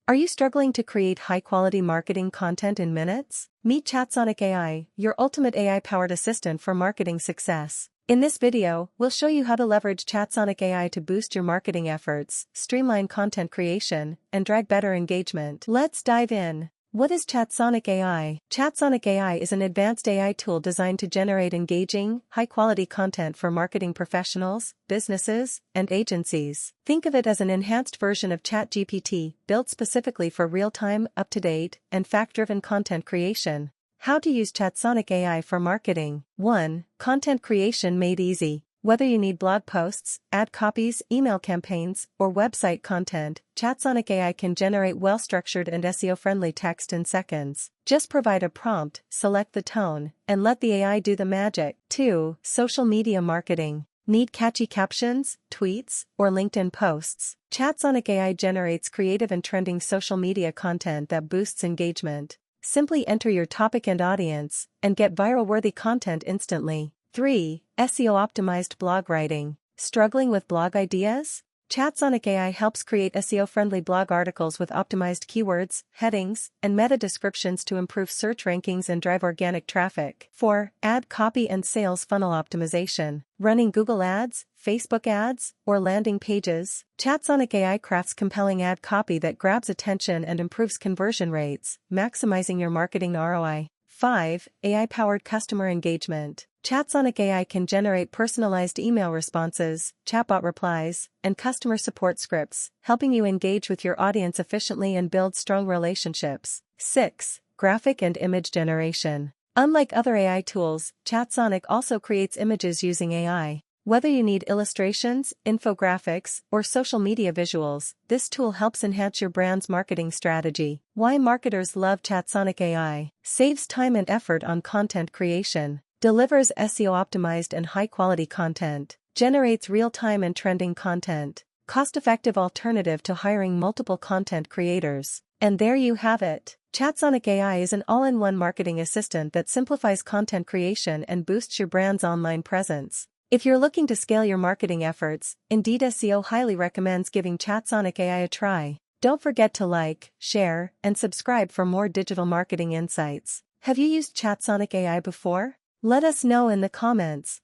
Are you struggling to create high-quality marketing content in minutes? Meet Chatsonic AI, your ultimate AI-powered assistant for marketing success. In this video, we'll show you how to leverage Chatsonic AI to boost your marketing efforts, streamline content creation, and drive better engagement. Let's dive in. What is Chatsonic AI? Chatsonic AI is an advanced AI tool designed to generate engaging, high-quality content for marketing professionals, businesses, and agencies. Think of it as an enhanced version of ChatGPT, built specifically for real-time, up-to-date, and fact-driven content creation. How to use Chatsonic AI for marketing. 1. Content creation made easy. Whether you need blog posts, ad copies, email campaigns, or website content, Chatsonic AI can generate well-structured and SEO-friendly text in seconds. Just provide a prompt, select the tone, and let the AI do the magic. 2. Social media marketing. Need catchy captions, tweets, or LinkedIn posts? Chatsonic AI generates creative and trending social media content that boosts engagement. Simply enter your topic and audience, and get viral-worthy content instantly. 3. SEO-optimized blog writing. Struggling with blog ideas? Chatsonic AI helps create SEO-friendly blog articles with optimized keywords, headings, and meta descriptions to improve search rankings and drive organic traffic. 4. Ad copy and sales funnel optimization. Running Google Ads, Facebook ads, or landing pages? Chatsonic AI crafts compelling ad copy that grabs attention and improves conversion rates, maximizing your marketing ROI. 5. AI-powered customer engagement. Chatsonic AI can generate personalized email responses, chatbot replies, and customer support scripts, helping you engage with your audience efficiently and build strong relationships. 6. Graphic and image generation. Unlike other AI tools, Chatsonic also creates images using AI. Whether you need illustrations, infographics, or social media visuals, this tool helps enhance your brand's marketing strategy. Why marketers love Chatsonic AI. Saves time and effort on content creation. Delivers SEO-optimized and high-quality content. Generates real-time and trending content. Cost-effective alternative to hiring multiple content creators. And there you have it. Chatsonic AI is an all-in-one marketing assistant that simplifies content creation and boosts your brand's online presence. If you're looking to scale your marketing efforts, Indeed SEO highly recommends giving Chatsonic AI a try. Don't forget to like, share, and subscribe for more digital marketing insights. Have you used Chatsonic AI before? Let us know in the comments.